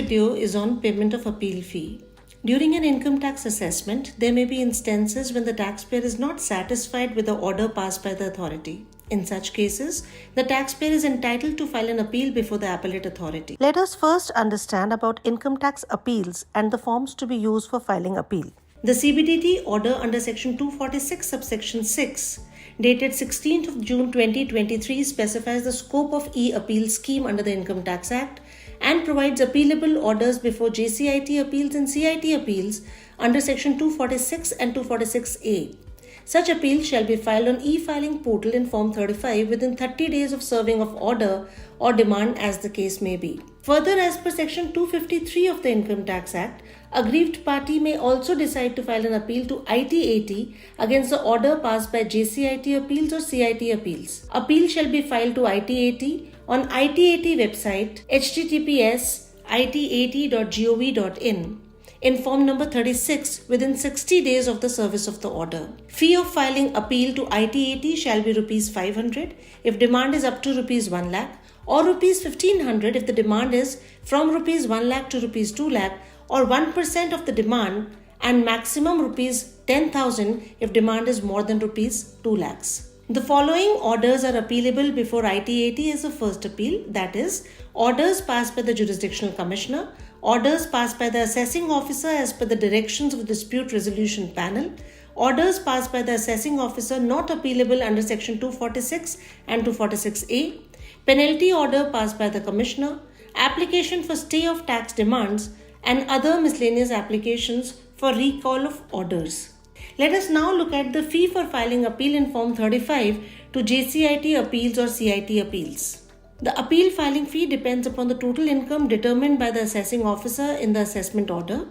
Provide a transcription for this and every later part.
video is on payment of appeal fee. During an income tax assessment, there may be instances when the taxpayer is not satisfied with the order passed by the authority. In such cases, the taxpayer is entitled to file an appeal before the appellate authority. Let us first understand about income tax appeals and the forms to be used for filing appeal. The CBDT order under Section 246 subsection 6 dated 16th of June 2023 specifies the scope of e-appeal scheme under the Income Tax Act and provides appealable orders before JCIT appeals and CIT appeals under Section 246 and 246A. Such appeals shall be filed on e-filing portal in Form 35 within 30 days of serving of order or demand as the case may be. Further, as per Section 253 of the Income Tax Act, aggrieved party may also decide to file an appeal to ITAT against the order passed by JCIT appeals or CIT appeals. Appeal shall be filed to ITAT on ITAT website https://itat.gov.in in form number 36 within 60 days of the service of the order. Fee of filing appeal to ITAT shall be ₹500 if demand is up to ₹1 lakh or ₹1,500 if the demand is from ₹1 lakh to ₹2 lakh or 1% of the demand and maximum ₹10,000 if demand is more than ₹2 lakhs. The following orders are appealable before ITAT as a first appeal, that is, orders passed by the Jurisdictional Commissioner, orders passed by the Assessing Officer as per the directions of the Dispute Resolution Panel, orders passed by the Assessing Officer not appealable under Section 246 and 246A, penalty order passed by the Commissioner, application for stay of tax demands, and other miscellaneous applications for recall of orders. Let us now look at the fee for filing appeal in Form 35 to JCIT appeals or CIT appeals. The appeal filing fee depends upon the total income determined by the assessing officer in the assessment order.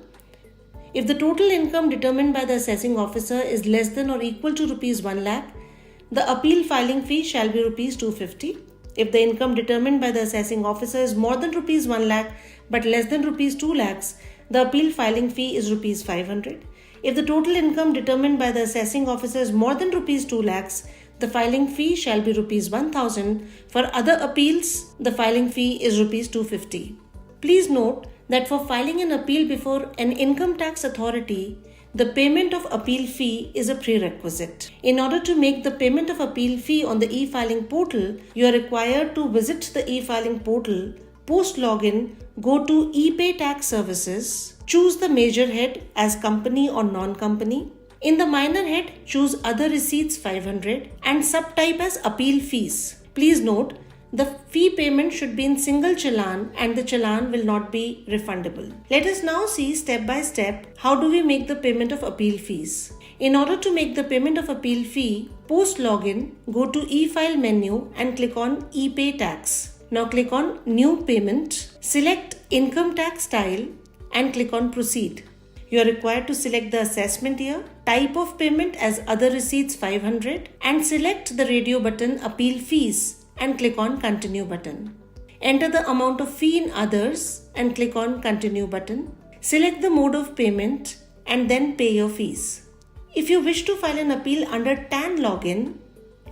If the total income determined by the assessing officer is less than or equal to ₹1 lakh, the appeal filing fee shall be ₹250. If the income determined by the assessing officer is more than ₹1 lakh but less than ₹2 lakhs, the appeal filing fee is ₹500. If the total income determined by the assessing officer is more than ₹2 lakhs, the filing fee shall be ₹1,000. For other appeals, the filing fee is ₹250. Please note that for filing an appeal before an income tax authority, the payment of appeal fee is a prerequisite. In order to make the payment of appeal fee on the e-filing portal, you are required to visit the e-filing portal, post login, go to ePay Tax Services, choose the major head as company or non-company. In the minor head, choose other receipts 500 and subtype as appeal fees. Please note, the fee payment should be in single challan and the challan will not be refundable. Let us now see step by step how do we make the payment of appeal fees. In order to make the payment of appeal fee, post login, go to e-file menu and click on ePay Tax. Now click on New Payment, select Income Tax Style and click on Proceed. You are required to select the assessment year, type of payment as other receipts 500 and select the radio button Appeal Fees and click on Continue button. Enter the amount of fee in others and click on Continue button. Select the mode of payment and then pay your fees. If you wish to file an appeal under TAN login,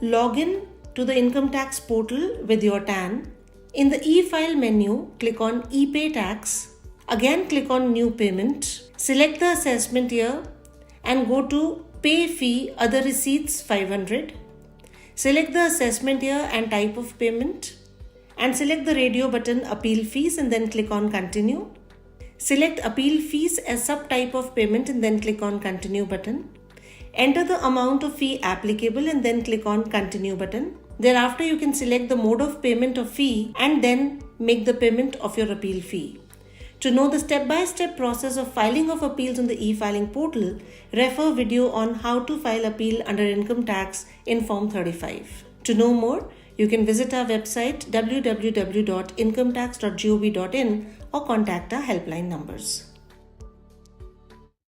log in to the income tax portal with your TAN. In the e-file menu, click on ePay Tax. Again click on New Payment. Select the assessment year and go to Pay Fee Other Receipts 500. Select the assessment year and type of payment and select the radio button Appeal Fees and then click on Continue. Select Appeal Fees as subtype of payment and then click on Continue button. Enter the amount of fee applicable and then click on Continue button. Thereafter you can select the mode of payment of fee and then make the payment of your appeal fee. To know the step-by-step process of filing of appeals on the e-filing portal, refer video on how to file appeal under income tax in Form 35. To know more, you can visit our website www.incometax.gov.in or contact our helpline numbers.